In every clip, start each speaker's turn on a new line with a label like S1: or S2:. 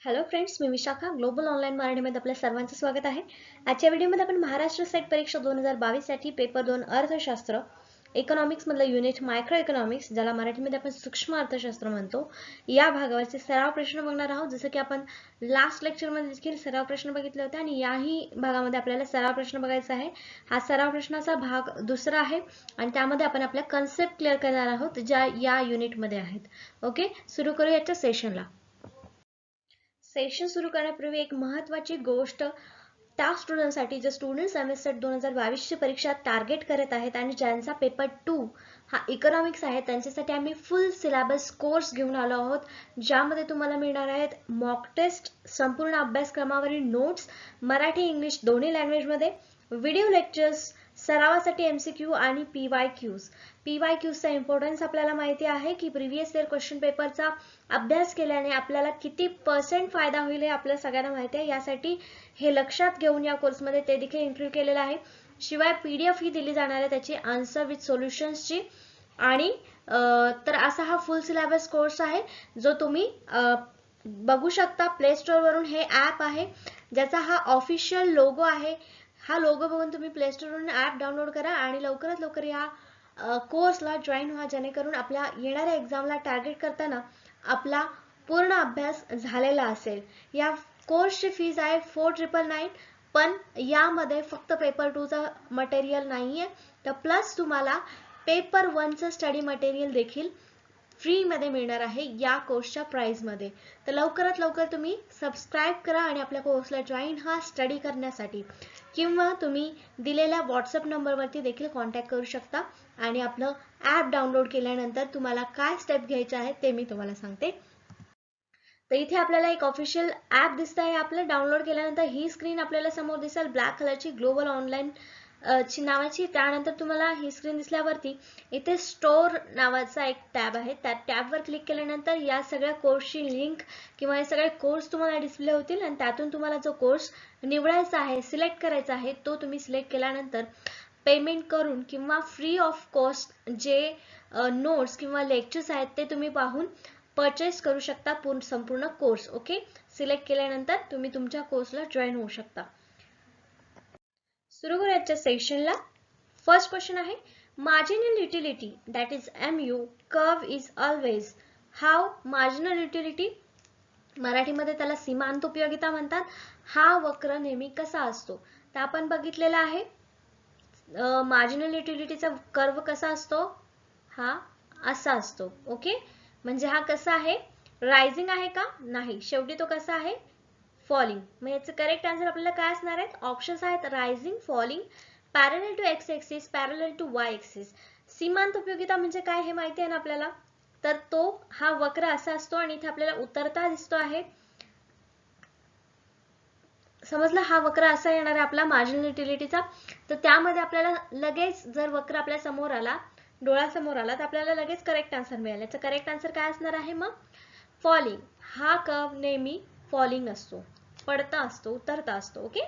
S1: Hello friends, मी Vishakha global online मराठीमध्ये आपल्या सर्वांचं स्वागत आहे. आजच्या व्हिडिओमध्ये आपण महाराष्ट्र सेट परीक्षा 2022 साठी पेपर 2 अर्थशास्त्र इकॉनॉमिक्स मधलं युनिट मायक्रो इकॉनॉमिक्स, ज्याला मराठीमध्ये आपण सूक्ष्म अर्थशास्त्र म्हणतो, या भागावरचे सराव प्रश्न बघणार आहोत. जसं की आपण लास्ट लेक्चरमध्ये देखील सराव प्रश्न बघितले होते आणि याही भागामध्ये आपल्याला सराव प्रश्न बघायचा आहे. हा सराव प्रश्नाचा भाग दुसरा आहे आणि त्यामध्ये आपण आपल्या कन्सेप्ट क्लिअर करणार आहोत, ज्या या युनिटमध्ये आहेत. ओके, सुरू करूया याच्या सेशनला. सेशन सुरू करण्यापूर्वी एक महत्त्वाची गोष्ट त्या स्टुडंटसाठी जे स्टुडंट सेमेस्टर 2022 ची परीक्षा टार्गेट करत आहेत आणि ज्यांचा पेपर 2 हा इकॉनॉमिक्स आहे, त्यांच्यासाठी आम्ही फुल सिलेबस कोर्स घेऊन आलो आहोत, ज्यामध्ये तुम्हाला मिळणार आहेत मॉक टेस्ट, संपूर्ण अभ्यासक्रमावरील नोट्स, मराठी इंग्लिश दोन्ही लँग्वेजमध्ये, व्हिडिओ लेक्चर्स, सरावासाठी एमसीक्यू आणि पीवायक्यूज. पीवायक्यूजचा इम्पॉर्टन्स आपल्याला माहिती आहे की प्रिव्हियस इयर क्वेश्चन पेपरचा अभ्यास केल्याने आपल्याला किती % फायदा होईल हे आपल्या सगळ्यांना माहिती आहे. यासाठी हे लक्षात घेऊन या कोर्समध्ये ते देखील इन्क्लूड केलेलं आहे. शिवाय PDF ही दिली जाणार आहे त्याची आन्सर विथ सोल्युशन्सची. आणि तर असा हा फुल सिलेबस कोर्स आहे जो तुम्ही बघू शकता. प्ले स्टोर वरून हे ॲप आहे, ज्याचा हा ऑफिशियल लोगो आहे. हा लोगो बघून तुम्ही प्ले स्टोर वरून ॲप डाउनलोड करा आणि लवकरात लवकर या कोर्सला जॉईन व्हा, जेणेकरून आपल्या येणाऱ्या एक्झामला टार्गेट करताना आपला पूर्ण अभ्यास झालेला असेल. या कोर्सची फीज आहे 4999, पण यामध्ये फक्त पेपर 2 चा मटेरियल नाहीये, तर प्लस तुम्हाला पेपर 1 चं स्टडी मटेरियल देखील फ्री मध्ये मिळणार आहे या कोर्सच्या प्राइस मध्ये. तर लवकरात लवकर तुम्ही सबस्क्राइब करा आणि आपल्या कोर्सला जॉईन व्हा स्टडी करण्यासाठी, किंवा तुम्ही दिलेल्या व्हॉट्सअप नंबरवरती देखील कॉन्टॅक्ट करू शकता. आणि आपलं ॲप डाउनलोड केल्यानंतर तुम्हाला काय स्टेप घ्यायचे आहेत ते मी तुम्हाला सांगते. तर इथे आपल्याला एक ऑफिशियल ॲप दिसत आहे. आपलं डाउनलोड केल्यानंतर ही स्क्रीन आपल्याला समोर दिसेल, ब्लॅक कलरची, ग्लोबल ऑनलाईन ची नावाची. त्यानंतर तुम्हाला ही स्क्रीन दिसल्यावरती इथे स्टोर नावाचा एक टॅब आहे. त्या टॅबवर क्लिक केल्यानंतर या सगळ्या कोर्सची लिंक किंवा हे सगळे कोर्स तुम्हाला डिस्प्ले होतील आणि त्यातून तुम्हाला जो कोर्स निवडायचा आहे, सिलेक्ट करायचा आहे, तो तुम्ही सिलेक्ट केल्यानंतर पेमेंट करून किंवा फ्री ऑफ कॉस्ट जे नोट्स किंवा लेक्चर्स आहेत ते तुम्ही पाहून परचेस करू शकता संपूर्ण कोर्स. ओके, सिलेक्ट केल्यानंतर तुम्ही तुमच्या कोर्सला जॉईन होऊ शकता. सुरू करूया आजच्या सेशनला. फर्स्ट क्वेश्चन आहे, marginal utility that is MU curve is always how. Marginal utility मराठीमध्ये त्याला सीमांत उपयोगिता म्हणतात. हा वक्र नेहमी कसा असतो? तर आपण बघितलेला आहे मार्जिनल युटिलिटीचा कर्व कसा असतो, हा असा असतो. ओके, म्हणजे हा कसा आहे, रायझिंग आहे का? नाही, शेवटी तो कसा आहे, फॉलिंग. मग याचं करेक्ट आन्सर आपल्याला काय असणार आहेत? ऑप्शन्स आहेत rising, falling, parallel to X axis, parallel to Y axis. सीमांत उपयोगिता म्हणजे काय हे माहिती आहे ना आपल्याला? तर तो हा वक्र असा असतो आणि इथे आपल्याला उतरता दिसतो आहे. समजलं, हा वक्र असा येणार आहे आपला मार्जिनल युटिलिटीचा. तर त्यामध्ये आपल्याला लगेच जर वक्र आपल्या समोर आला, डोळ्यासमोर आला, तर आपल्याला लगेच करेक्ट आन्सर मिळेल. याचं करेक्ट आन्सर काय असणार आहे मग? फॉलिंग. हा कर्व नेहमी फॉलिंग असतो, पडता असतो, उतरता असतो. ओके,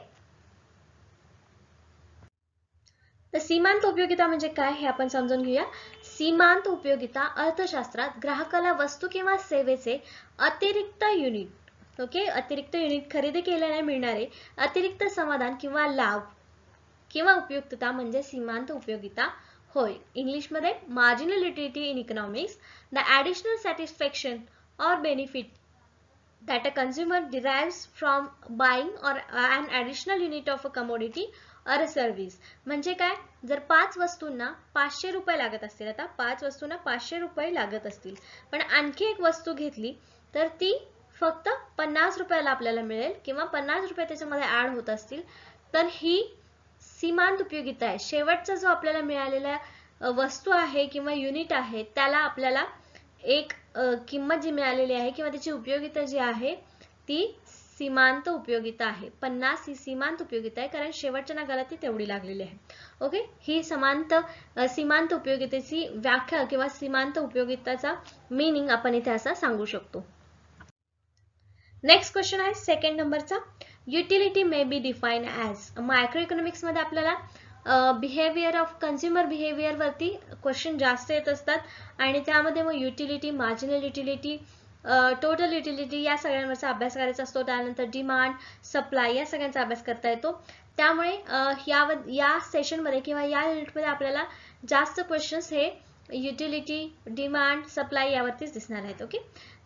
S1: तर सीमांत उपयोगिता म्हणजे काय हे आपण समजून घेऊया. सीमांत उपयोगिता अर्थशास्त्रात ग्राहकाला वस्तू किंवा सेवेचे अतिरिक्त युनिट, ओके, अतिरिक्त युनिट खरेदी केल्याने मिळणारे अतिरिक्त समाधान किंवा लाभ किंवा उपयुक्तता म्हणजे सीमांत उपयोगिता होय. इंग्लिशमध्ये marginal utility in economics, the additional satisfaction or benefit that a consumer derives from buying or an additional unit of a commodity or a service. म्हणजे काय, जर 5 वस्तूंना 500 रुपये लागत असतील, आता 5 वस्तूंना 500 रुपये लागत असतील, पण आणखी एक वस्तू घेतली तर ती फक्त 50 रुपयाला आपल्याला मिळेल किंवा 50 रुपये त्याच्यामध्ये ऍड होत असतील, तर ही सीमांत उपयोगिता आहे. शेवटचा जो आपल्याला मिळालेला वस्तू आहे किंवा युनिट आहे, त्याला आपल्याला एक किंमत जी मिळालेली आहे किंवा त्याची उपयोगिता जी आहे ती सीमांत उपयोगिता आहे. 50 ही सीमांत उपयोगिता आहे, कारण शेवटच्या नगाला ती तेवढी लागलेली आहे. ओके, ही सीमांत उपयोगितेची व्याख्या किंवा सीमांत उपयोगिताचा मीनिंग आपण इथे असा सांगू शकतो. नेक्स्ट क्वेश्चन आहे सेकंड नंबरचा, utility may be define as. Micro economics मध्ये आपल्याला बिहेवियर ऑफ कन्झ्युमर बिहेवियर वरती क्वेश्चन जास्त येत असतात आणि त्यामध्ये मग utility, marginal utility, total utility या सगळ्यांवरचा अभ्यास करायचा असतो. त्यानंतर डिमांड, सप्लाय या सगळ्यांचा अभ्यास करता येतो. त्यामुळे या सेशनमध्ये किंवा या युनिटमध्ये आपल्याला जास्त क्वेश्चन्स हे युटिलिटी, डिमांड, सप्लाय यावरतीच दिसणार आहेत. ओके,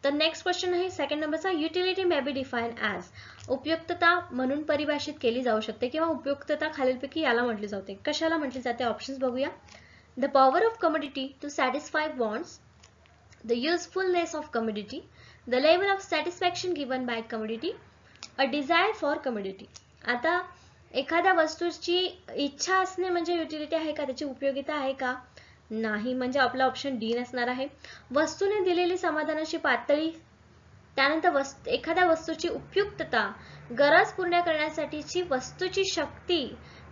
S1: तर नेक्स्ट क्वेश्चन आहे सेकंड नंबरचा. Utility may be define as, उपयुक्तता म्हणून परिभाषित केली जाऊ शकते किंवा उपयुक्तता खालीलपैकी याला म्हटली जाते. कशाला म्हटली जाते? ऑप्शन्स बघूया. The power of commodity to satisfy wants, the usefulness of commodity, the level of satisfaction given by commodity, a desire for commodity. आता एखाद्या वस्तूची इच्छा असणे म्हणजे युटिलिटी आहे का? त्याची उपयोगिता आहे का? नाही, म्हणजे आपला ऑप्शन डी नसणार आहे. वस्तूने दिलेली समाधानाची पातळी, त्यानंतर एखाद्या वस्तूची उपयुक्तता, गरज पूर्ण करण्यासाठीची वस्तूची शक्ती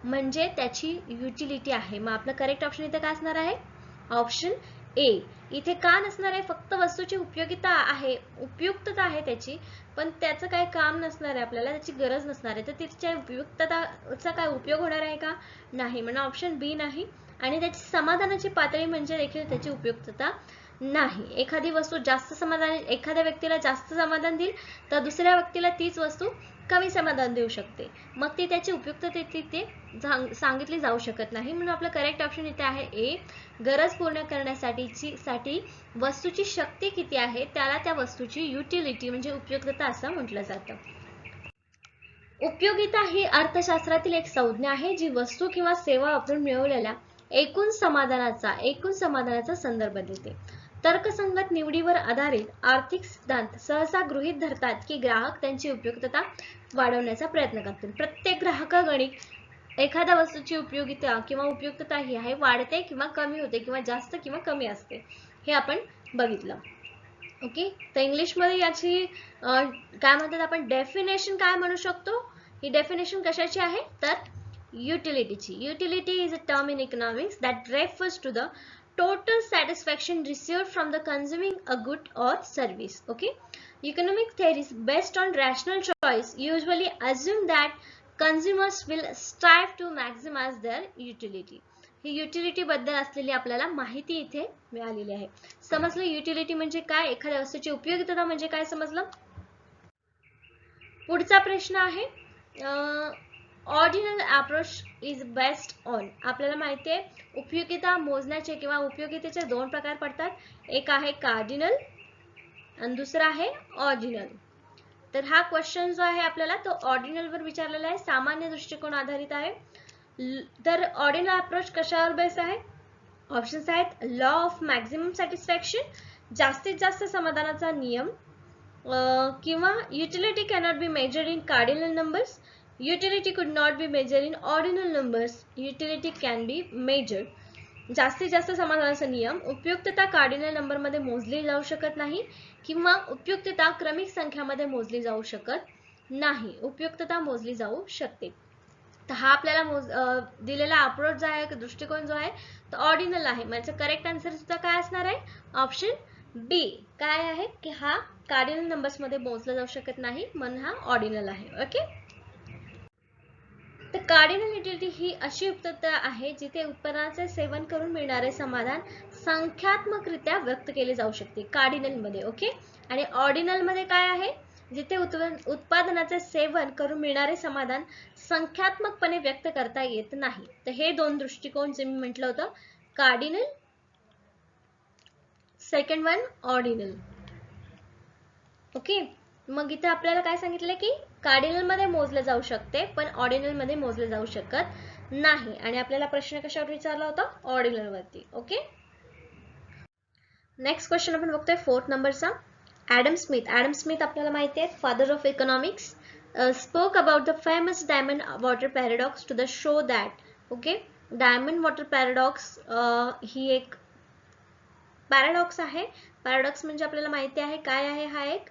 S1: म्हणजे त्याची युटिलिटी आहे. मग आपलं करेक्ट ऑप्शन इथे काय असणार आहे? Option A. इथे का नसणार आहे? फक्त वस्तूची उपयोगिता आहे, उपयुक्तता आहे त्याची, पण त्याचं काय काम नसणार आहे, आपल्याला त्याची गरज नसणार आहे. तर तिच्या उपयुक्तताचा काय उपयोग होणार आहे का? नाही, म्हणून ऑप्शन बी नाही. आणि त्याची समाधानाची पातळी म्हणजे देखील त्याची उपयुक्तता नाही. एखादी वस्तू जास्त समाधान, एखाद्या व्यक्तीला जास्त समाधान देईल तर दुसऱ्या व्यक्तीला तीच वस्तू कमी समाधान देऊ शकते. मग ती त्याची उपयुक्तता तिथे सांगितली जाऊ शकत नाही. म्हणून आपलं करेक्ट ऑप्शन इथे आहे ए. गरज पूर्ण करण्यासाठी वस्तूची शक्ती किती आहे त्याला त्या वस्तूची युटिलिटी म्हणजे उपयुक्तता असं म्हटलं जातं. उपयोगिता ही अर्थशास्त्रातील एक संज्ञा आहे जी वस्तू किंवा सेवा वापरून मिळवलेल्या एकूण समाधानाचा संदर्भ देते. तर्कसंगत निवडीवर आधारित आर्थिक सिद्धांत सहसा गृहीत धरतात की ग्राहक त्यांची उपयुक्तता वाढवण्याचा प्रयत्न करतील. प्रत्येक ग्राहकागणिक एखाद्या वस्तूची उपयोगिता किंवा उपयुक्तता ही आहे वाढते किंवा कमी होते किंवा जास्त किंवा कमी असते, हे आपण बघितलं. ओके, तर इंग्लिशमध्ये याची काय म्हणतात आपण डेफिनेशन काय म्हणू शकतो? ही डेफिनेशन कशाची आहे? तर युटिलिटीची. Utility is a term in economics that refers to the total satisfaction received from the consuming a good or service. Okay, economic theories based on rational choice usually assume that consumers will strive to maximize their utility. He utility बद्दल असलेली आपल्याला माहिती इथे मिळालेली आहे. समजलं utility म्हणजे काय, एखाद्या वस्तूची उपयोगिता म्हणजे काय समजलं. पुढचा प्रश्न आहे ordinal approach is best on. आपल्याला माहिती आहे उपयोगिता मोजण्याचे किंवा उपयोगितेचे दोन प्रकार पडतात. एक आहे कार्डिनल आणि दुसरा आहे ऑर्डिनल. तर हा क्वेश्चन जो आहे आपल्याला तो ऑर्डिनल वर विचारलेला आहे, सामान्य दृष्टिकोन आधारित आहे. तर ऑर्डिनल अप्रोच कशावर बेस आहे? ऑप्शन्स आहेत लॉ ऑफ मॅक्झिमम सॅटिस्फॅक्शन, जास्तीत जास्त समाधानाचा नियम, किंवा utility cannot be measured in cardinal numbers, utility could not be measured in ordinal numbers, utility can be measured. जास्तीत जास्त समाधानाचा नियम, उपयुक्तता कार्डिनल नंबर मध्ये मोजली जाऊ शकत नाही किंवा उपयुक्तता क्रमिक संख्यामध्ये मोजली जाऊ शकत नाही, उपयुक्तता मोजली जाऊ शकते. तर हा आपल्याला दिलेला अप्रोच जो आहे, दृष्टिकोन जो आहे तो ऑर्डिनल आहे. म्हणजे करेक्ट आन्सर सुद्धा काय असणार आहे? ऑप्शन बी. काय आहे की हा कार्डिनल नंबर्स मध्ये मोजला जाऊ शकत नाही, म्हणून हा ऑर्डिनल आहे. ओके, तर कार्डिनल युटिलिटी ही अशी उपयुक्तता आहे जिथे उत्पन्नाचे सेवन करून मिळणारे समाधान संख्यात्मकरित्या व्यक्त केले जाऊ शकते कार्डिनल मध्ये. ओके, आणि ऑर्डिनल मध्ये काय आहे? जिथे उत्पादनाचे सेवन करून मिळणारे समाधान संख्यात्मकपणे व्यक्त करता येत नाही. तर हे दोन दृष्टिकोन जे मी म्हटलं होतं, cardinal, second one ordinal. Okay, मग इथे आपल्याला काय सांगितलं की कार्डिनल मध्ये मोजले जाऊ शकते पण ऑर्डिनल मध्ये मोजले जाऊ शकत नाही. आणि आपल्याला प्रश्न कशावर विचारला होता? ऑर्डिनल वरती. ओके, नेक्स्ट क्वेश्चन आपण बघतोय फोर्थ नंबरचा. ॲडम स्मिथ आपल्याला माहिती आहे father of economics, spoke about the famous diamond water paradox to the show that, okay, diamond water paradox ही एक पॅराडॉक्स आहे. पॅराडॉक्स म्हणजे आपल्याला माहिती आहे काय आहे, हा एक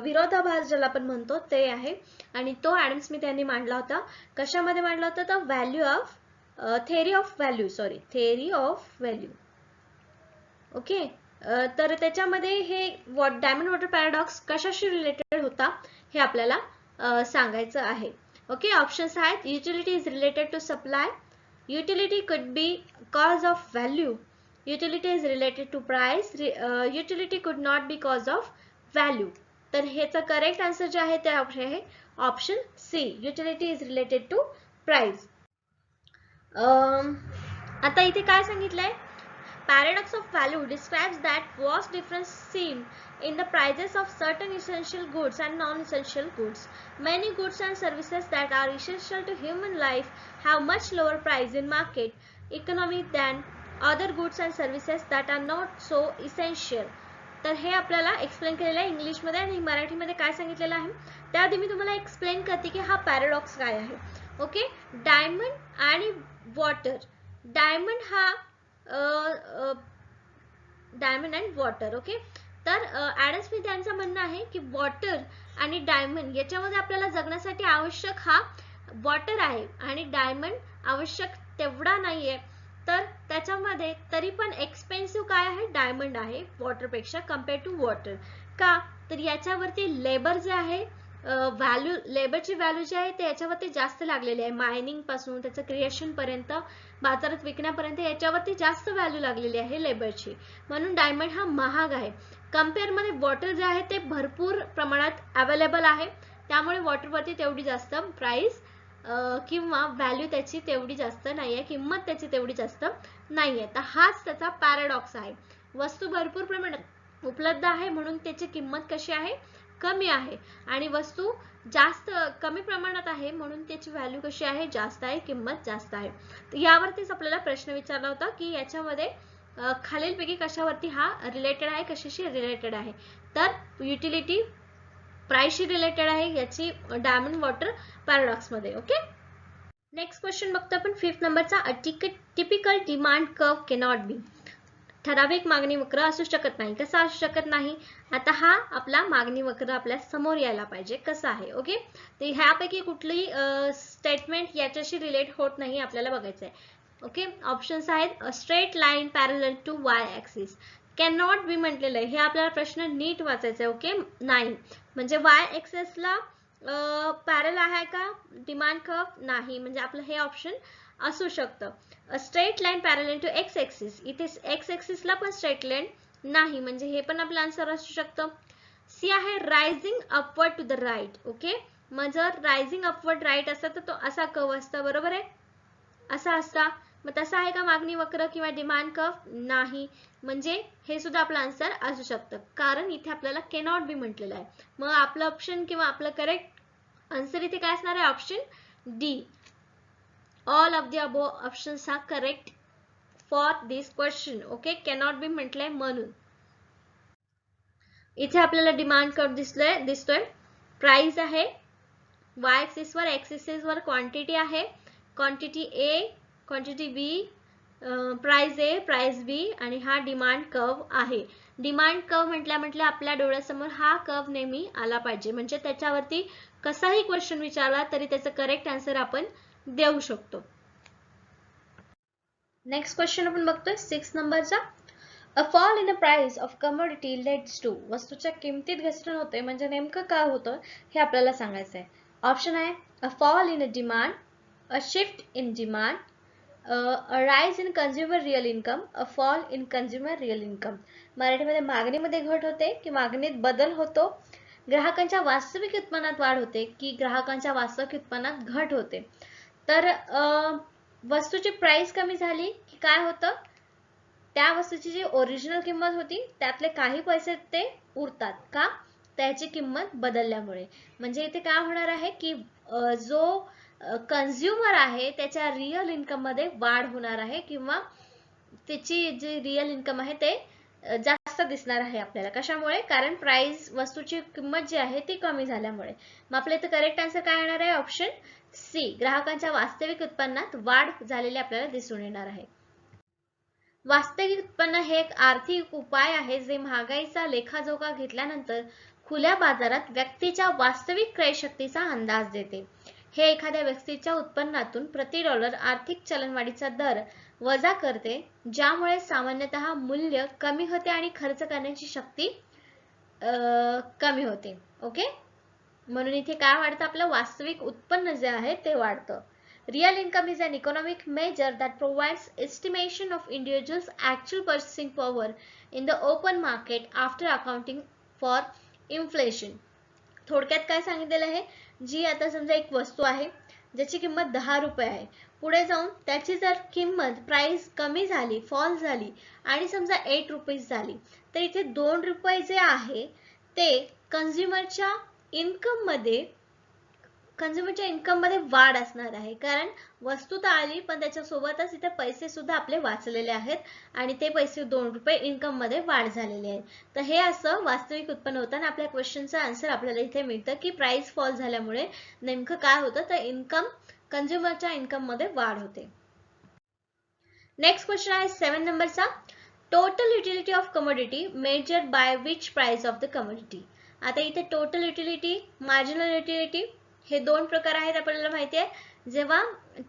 S1: विरोधाभास ज्याला आपण म्हणतो ते आहे. आणि तो ॲडम स्मिथ यांनी मांडला होता. कशामध्ये मांडला होता? तर थेअरी ऑफ व्हॅल्यू. ओके, तर त्याच्यामध्ये हे डायमंड वॉटर पॅराडॉक्स कशाशी रिलेटेड होता हे आपल्याला सांगायचं आहे. ओके, ऑप्शन्स आहेत utility is related to supply, utility could be cause of value, utility is related to price, utility could not be cause of value. तर ह्याचा करेक्ट आन्सर जे आहे ते आहे option C, utility is related to price. आता इथे काय सांगितलंय, paradox of value describes that vast difference seen in the prices of certain essential goods and non-essential goods. Many goods and services that are essential to human life have much lower price in market economy than other goods and services that are not so essential. तर हे आपल्याला explain केलेलं आहे इंग्लिशमध्ये आणि मराठीमध्ये काय सांगितलेलं आहे त्याआधी मी तुम्हाला एक्सप्लेन करते की हा पॅराडॉक्स काय आहे. ओके, डायमंड आणि वॉटर. डायमंड हा डायमंड अँड वॉटर. ओके, तर ॲडम स्मिथ यांचं म्हणणं आहे की वॉटर आणि डायमंड याच्यामध्ये आपल्याला जगण्यासाठी आवश्यक हा वॉटर आहे आणि डायमंड आवश्यक तेवढा नाहीये. तर त्याच्यामध्ये तरी पण एक्सपेन्सिव्ह काय आहे, डायमंड आहे वॉटरपेक्षा कम्पेअर टू वॉटर. का, तर याच्यावरती लेबर जे आहे व्हॅल्यू, लेबरची व्हॅल्यू जी आहे ते याच्यावरती जास्त लागलेली आहे. मायनिंग पासून त्याचं क्रिएशन पर्यंत, बाजारात विकण्यापर्यंत याच्यावरती जास्त व्हॅल्यू लागलेली आहे लेबरची, म्हणून डायमंड हा महाग आहे. कम्पेअर मध्ये वॉटर जे आहे ते भरपूर प्रमाणात अवेलेबल आहे, त्यामुळे वॉटरवरती तेवढी जास्त प्राइस किंवा व्हॅल्यू त्याची तेवढी जास्त नाहीये, किंमत त्याची तेवढी जास्त नाहीये. तर हाच त्याचा पॅराडॉक्स आहे. वस्तू भरपूर प्रमाणात उपलब्ध आहे म्हणून त्याची किंमत कशी आहे, कमी आहे, आणि वस्तू जास्त कमी प्रमाणात आहे म्हणून त्याची व्हॅल्यू कशी आहे, जास्त आहे, किंमत जास्त आहे. तर यावरतीच आपल्याला प्रश्न विचारला होता की याच्यामध्ये खालीलपैकी कशावरती हा रिलेटेड आहे, कशाशी रिलेटेड आहे. तर युटिलिटी प्राइसशी रिलेटेड आहे याची डायमंड वॉटर पॅराडॉक्स मध्ये. ओके, नेक्स्ट क्वेश्चन बघतो आपण 5th नंबरचा. A typical demand curve cannot be. ठराविक मागणी वक्र असू शकत नाही. कसा असू शकत नाही, आता हा आपला मागणी वक्र आपल्या समोर यायला पाहिजे कसा आहे. ओके, तर ह्यापैकी कुठली स्टेटमेंट याच्याशी रिलेट होत नाही आपल्याला बघायचं आहे. ओके, ऑप्शन्स आहेत straight line parallel to Y axis. Cannot be म्हटलेलं आहे, हे आपल्याला प्रश्न नीट वाचायचा आहे. ओके, नाही म्हणजे वाय ॲक्सिसला पॅरल आहे का डिमांड कर्व, नाही, म्हणजे आपलं हे ऑप्शन असू शकतं. Straight line parallel to X axis, इथे एक्स ॲक्सिसला पण स्ट्रेट लाईन नाही, म्हणजे हे पण आपलं आन्सर असू शकतं. सी आहे rising upward to the right. Okay, मग जर रायझिंग अपवर्ड राईट असता तर तो असा कर्व असता, बरोबर आहे, असा असता. मग तसा आहे का मागणी वक्र किंवा डिमांड कर्व, नाही, म्हणजे हे सुद्धा आपलं आन्सर असू शकतं, कारण इथे आपल्याला कॅनॉट बी म्हटलेलं आहे. मग आपलं ऑप्शन किंवा आपलं करेक्ट आन्सर इथे काय असणार आहे, option D. All of the above options are correct for this question. Okay, cannot be म्हटलंय म्हणून. इथे आपल्याला डिमांड कर्व दिसतोय, प्राइस आहे वाय ऍक्सिस वर, एक्स ऍक्सिस वर क्वांटिटी आहे, quantity A, quantity B, price A, price B, आणि हा डिमांड कर्व आहे. डिमांड कर्व म्हटल्या आपल्या डोळ्यासमोर हा कर्व नेहमी आला पाहिजे, म्हणजे त्याच्यावरती कसाही क्वेश्चन विचारला तरी त्याचं करेक्ट आन्सर आपण देऊ शकतो. नेक्स्ट क्वेश्चन आपण बघतोय 6 नंबरचा. A fall in the price of commodity leads to. वस्तूच्या किमतीत घसरण होते म्हणजे नेमकं काय होतं हे आपल्याला सांगायचं आहे. ऑप्शन आहे a fall in a demand, a shift in demand, a rise in consumer real income, a fall in consumer real income. मराठीमध्ये मागणीमध्ये घट होते की मागणीत बदल होतो, ग्राहकांच्या वास्तविक उत्पन्नात वाढ होते की ग्राहकांच्या वास्तविक उत्पन्नात घट होते. तर वस्तूची प्राइस कमी झाली की काय होतं, त्या वस्तूची जी ओरिजिनल किंमत होती त्यातले काही पैसे ते उरतात का, त्याची किंमत बदलल्यामुळे. म्हणजे इथे काय होणार आहे की जो कंझ्युमर आहे त्याच्या रिअल इन्कम मध्ये वाढ होणार आहे किंवा त्याची जी रिअल इन्कम आहे ते जास्त दिसणार आहे आपल्याला. कशामुळे, कारण प्राइस वस्तूची किंमत जी आहे ती कमी झाल्यामुळे. मग आपल्या इथे करेक्ट आन्सर काय येणार आहे, ऑप्शन सी, ग्राहकांच्या वास्तविक उत्पन्नात वाढ झालेली आपल्याला दिसून येणार आहे. वास्तविक उत्पन्न हे एक आर्थिक उपाय आहे जे महागाईचा लेखाजोखा घेतल्यानंतर खुल्या बाजारात व्यक्तीच्या वास्तविक क्रयशक्तीचा अंदाज देते. हे एखाद्या व्यक्तीच्या उत्पन्नातून प्रति डॉलर आर्थिक चलनवाढीचा दर वजा करते, ज्यामुळे सामान्यतः मूल्य कमी होते आणि खर्च करण्याची शक्ती कमी होते. ओके, म्हणून इथे काय वाढतं, आपलं वास्तविक उत्पन्न जे आहे ते वाढतं. Real income is an economic measure that provides estimation of individuals' actual purchasing power in the open market after accounting for inflation. थोडक्यात काय सांगितलेलं आहे, जी आता समजा एक वस्तू आहे ज्याची किंमत 10 रुपये आहे, पुढे जाऊन त्याची जर किंमत प्राइस कमी झाली, फॉल झाली आणि समजा 8 रुपीज झाली, तर इथे 2 रुपये जे आहे ते कंझ्युमरच्या इन्कम मध्ये वाढ असणार आहे, कारण वस्तू तर आली पण त्याच्यासोबतच इथे पैसे सुद्धा आपले वाचलेले आहेत आणि ते पैसे 2 रुपये इन्कम मध्ये वाढ झालेले आहेत. तर हे असं वास्तविक उत्पन्न होतं. आपल्या क्वेश्चनचा आन्सर आपल्याला इथे मिळतं की प्राइस फॉल झाल्यामुळे नेमकं काय होतं, तर कंझ्युमरच्या इन्कम मध्ये वाढ होते. नेक्स्ट क्वेश्चन आहे 7 नंबरचा. Total utility of commodity measured by which price of the commodity. आता इथे टोटल युटिलिटी, मार्जिनल युटिलिटी हे दोन प्रकार आहेत आपल्याला माहिती आहे. जेव्हा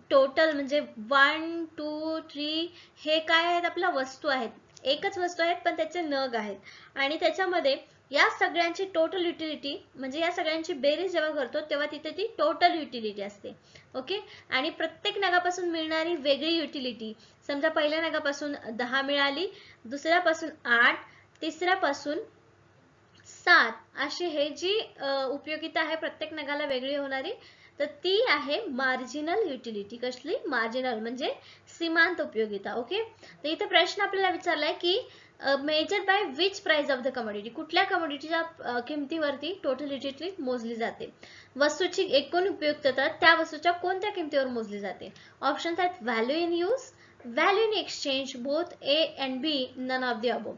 S1: टोटल म्हणजे 1 2 3 हे काय आहेत, आपल्या वस्तू आहेत, एकच वस्तू आहेत पण त्याचे नग आहेत आणि त्याच्यामध्ये या सगळ्यांची टोटल युटिलिटी म्हणजे या सगळ्यांची बेरीज जेव्हा करतो तेव्हा तिथे ती टोटल युटिलिटी असते. ओके. आणि प्रत्येक नगापासून मिळणारी वेगळी युटिलिटी, समजा पहिल्या नगापासून 10 मिळाली, दुसऱ्यापासून 8, तिसऱ्यापासून 7, अशी हे जी उपयोगिता आहे प्रत्येक नगाला वेगळी होणारी, तर ती आहे मार्जिनल युटिलिटी. कसली? मार्जिनल म्हणजे सीमांत उपयोगिता. ओके. तर इथे प्रश्न आपल्याला विचारलाय की measure by which price of the commodity, कुठल्या कमोडिटीच्या किमतीवरती टोटल युटिलिटी मोजली जाते. वस्तूची एकूण उपयुक्तता त्या वस्तूच्या कोणत्या किमतीवर मोजली जाते. ऑप्शन्स आहेत value in use, value in exchange, both A and B, none of the above.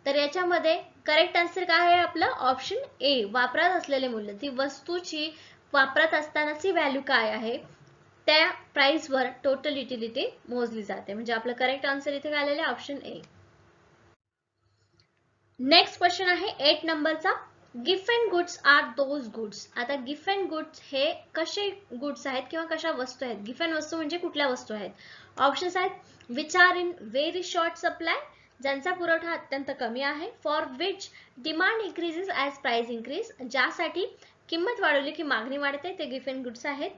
S1: तर याच्यामध्ये करेक्ट आन्सर काय आहे आपलं, ऑप्शन ए, वापरात असलेले मूल्य. ती वस्तूची वापरात असतानाची व्हॅल्यू काय आहे त्या प्राइस वर टोटल युटिलिटी मोजली जाते. म्हणजे आपलं करेक्ट आन्सर इथे काय आलेलं आहे, ऑप्शन ए. नेक्स्ट क्वेश्चन आहे 8 नंबरचा. Gift and goods are those goods. आता गिफ्ट अँड गुड्स हे कसे गुड्स आहेत किंवा कशा वस्तू आहेत. गिफ्ट अँड वस्तू म्हणजे कुठल्या वस्तू आहेत. ऑप्शन्स आहेत which are in very short supply, ज्यांचा पुरवठा अत्यंत कमी आहे. For which demand increases as price increase, ज्यासाठी किंमत वाढवली की मागणी वाढते, ते गिफ्ट अँड गुड्स आहेत.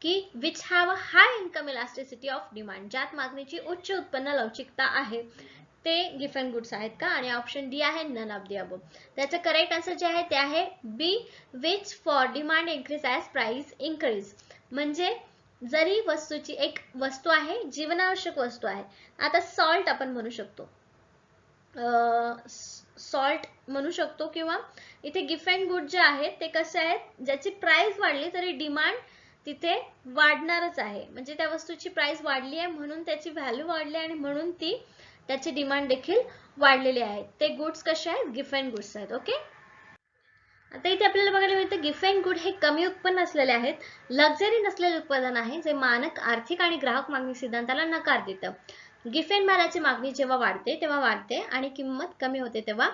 S1: की which have a high income elasticity of demand, ज्यात मागणीची उच्च उत्पन्न लवचिकता आहे, ते गिफ्ट अँड गुड्स आहेत का. आणि ऑप्शन डी आहे नन ऑफ द अबोव. त्याचं करेक्ट आन्सर जे आहे ते आहे B, which for demand increase as price increase. म्हणजे जरी वस्तूची एक वस्तू आहे, जीवनावश्यक वस्तू आहे, आता सॉल्ट आपण म्हणू शकतो, सॉल्ट म्हणू शकतो, किंवा इथे गिफ्ट अँड गुड जे आहेत ते कसे आहेत, ज्याची प्राइस वाढली तरी डिमांड तिथे वाढणारच आहे. म्हणजे त्या वस्तूची प्राइस वाढली आहे म्हणून त्याची व्हॅल्यू वाढली आणि म्हणून त्याची डिमांड देखील वाढलेली आहे. ते गुड्स कसे आहेत, गिफ्ट अँड गुड्स आहेत. ओके. आता इथे आपल्याला बघायला मिळतं गिफ्ट अँड गुड हे कमी उत्पन्न असलेले आहेत, लक्झरी नसलेले उत्पादन आहे, जे मानक आर्थिक आणि ग्राहक मागणी सिद्धांताला नकार देतं. गिफ्ट अँड मालाची मागणी जेव्हा वाढते तेव्हा वाढते आणि किंमत कमी होते तेव्हा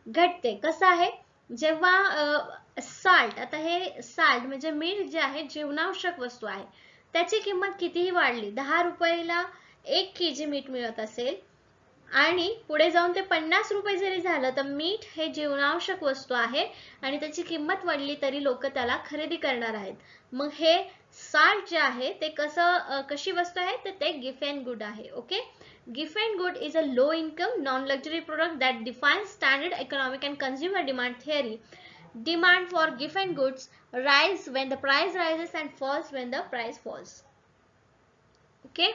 S1: घटते. कसं आहे, जेव्हा साल्ट, आता हे साल्ट म्हणजे मीठ जे आहे जीवनावश्यक वस्तू आहे, त्याची किंमत कितीही वाढली, 10 रुपयाला 1 kg मीठ मिळत असेल आणि पुढे जाऊन ते 50 रुपये जरी झालं, तर मीठ हे जीवनावश्यक वस्तू आहे आणि त्याची किंमत वाढली तरी लोक त्याला खरेदी करणार आहेत. मग हे साल्ट जे आहे ते कशी वस्तू आहे, तर ते गिफ्ट अँड गुड आहे. Okay. Gift and good is a low income non-luxury product that defines standard economic and consumer demand theory. Demand for gift and goods rise when the price rises and falls when the price falls. Okay.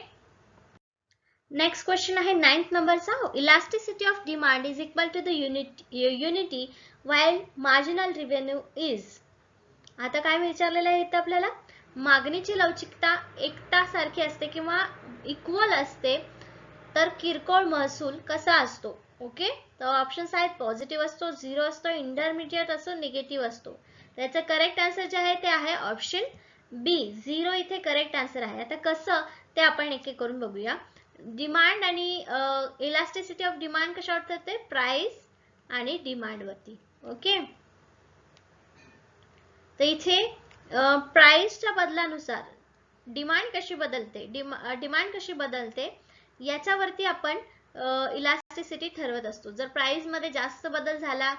S1: Next question आहे 9th नंबरचा. Elasticity of demand is equal to the unity while marginal revenue is. आता काय विचारलेलं आहे इथं आपल्याला, मागणीची लवचिकता एकतासारखी असते किंवा इक्वल असते तर किरकोळ महसूल कसा असतो. ओके. तर ऑप्शन्स आहेत पॉझिटिव्ह असतो, 0 असतो, इंटरमिडिएट असतो, निगेटिव्ह असतो. त्याचं करेक्ट आन्सर जे आहे ते आहे ऑप्शन बी, 0 इथे करेक्ट आन्सर आहे. आता कसं ते आपण एक एक करून बघूया. डिमांड आणि इलास्टिसिटी ऑफ डिमांड कशावर ठरते, प्राइस आणि डिमांड वरती. ओके. तर इथे प्राइसच्या बदलानुसार डिमांड कशी बदलते याच्यावरती आपण इलास्टिसिटी ठरवत असतो. जर प्राइस मध्ये जास्त बदल झाला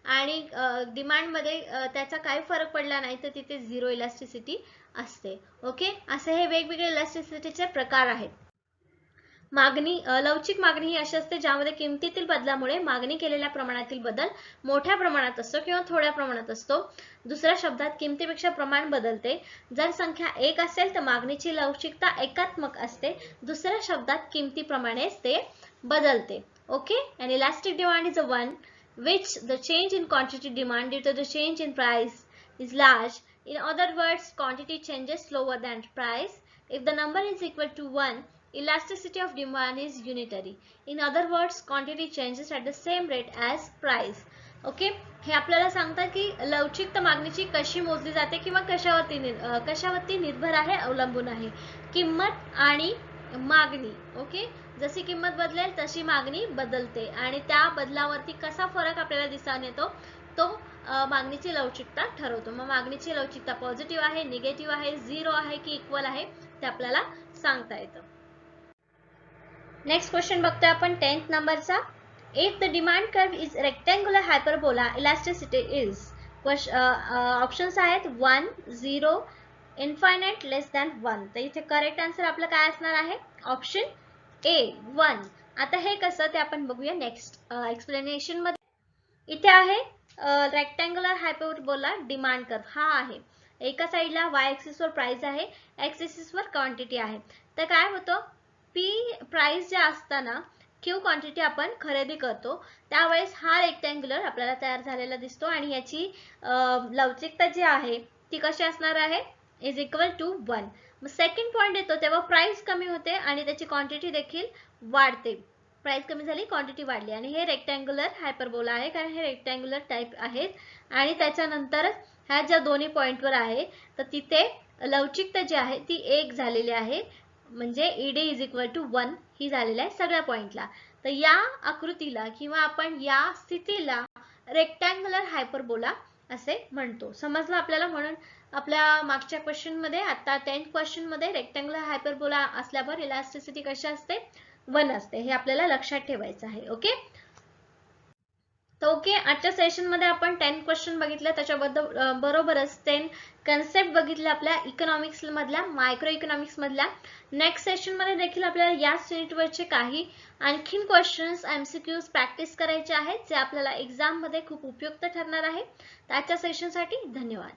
S1: आणि डिमांड मध्ये त्याचा काही फरक पडला नाही तर तिथे 0 इलास्टिसिटी असते. ओके. असे हे वेगवेगळे इलास्टिसिटीचे प्रकार आहेत. लवचिक मागणी ही अशी असते ज्यामध्ये किमतीतील बदलामुळे मागणी केलेल्या प्रमाणातील बदल मोठ्या प्रमाणात असतो किंवा थोड्या प्रमाणात असतो. दुसऱ्या शब्दात किमतीपेक्षा प्रमाण बदलते. जर संख्या 1 असेल तर मागणीची लवचिकता एकात्मक असते. दुसऱ्या शब्दात किमतीप्रमाणेच ते बदलते. Okay, and elastic demand is the one which the change in quantity demand due to the change in price is large. In other words, quantity changes slower than price. If the number is equal to 1, elasticity of demand is unitary. In other words, quantity changes at the same rate as price. Okay, हे आपल्याला सांगतात की लवचिकता मागणीची कशी मोजली जाते किंवा कशावरती निर्भर आहे, अवलंबून आहे. किंमत आणि मागणी. ओके, जशी किंमत बदलेल तशी मागणी बदलते आणि त्या बदलावरती कसा फरक आपल्याला दिसून येतो तो मागणीची लवचिकता ठरवतो. मग मागणीची लवचिकता पॉझिटिव्ह आहे, निगेटिव्ह आहे, 0 आहे की इक्वल आहे ते आपल्याला सांगता येतं. नेक्स्ट क्वेश्चन बघतोय आपण 10th नंबरचा. If the demand curve is rectangular hyperbola, elasticity is. Options आहेत 1, 0, इन्फायनाइट, लेस दॅन 1. तर इथे करेक्ट आन्सर आपलं काय असणार आहे? Option A, 1. आता हे कसं ते आपण बघूया नेक्स्ट एक्सप्लेनेशन मध्ये. इथे आहे रेक्टँग्युलर हायपरबोला डिमांड कर्व हा आहे. एका साइडला y एक्सिस वर प्राइस आहे, x एक्सिस वर क्वांटिटी आहे. तर काय होतं, p प्राइस जे असताना Q क्वांटिटी आपण खरेदी करतो त्यावेळेस हा रेक्टँग्युलर आपल्याला तयार झालेला दिसतो आणि याची लवचिकता जी आहे ती कशी असणार आहे? Is equal to 1. मग सेकंड पॉइंट येतो तेव्हा प्राइस कमी होते आणि त्याची क्वांटिटी देखील वाढते. प्राइस कमी झाली, क्वांटिटी वाढली आणि हे रेक्टँग्युलर हायपरबोला आहे कारण हे रेक्टँग्युलर टाइप आहेत. आणि त्याच्यानंतर ह्या ज्या दोन्ही पॉइंटवर आहे तर तिथे लवचिकता जी आहे ती 1 झालेली आहे, म्हणजे ED इज इक्वल टू 1 ही झालेली आहे सगळ्या पॉइंटला. तर या आकृतीला किंवा आपण या स्थितीला रेक्टँग्युलर हायपरबोला असे म्हणतो. समजलं आपल्याला? म्हणून आपल्या मागच्या क्वेश्चन मध्ये, आता 10th क्वेश्चन मध्ये रेक्टँग्युलर हायपरबोला असल्यावर इलास्टिसिटी कशी असते? 1 असते. हे आपल्याला लक्षात ठेवायचं आहे. ओके, तर ओके, आजच्या सेशन मध्ये आपण 10 क्वेश्चन बघितले, त्याच्याबद्दल बरोबरच 10 कन्सेप्ट बघितले आपल्या इकॉनॉमिक्स मधल्या, मायक्रो इकॉनॉमिक्स मधल्या. नेक्स्ट सेशन मध्ये देखील आपल्याला याच युनिटवरचे काही आणखीन क्वेश्चन्स MCQs प्रॅक्टिस करायचे आहेत जे आपल्याला एक्झाम मध्ये खूप उपयुक्त ठरणार आहे. त्याच्या सेशनसाठी धन्यवाद.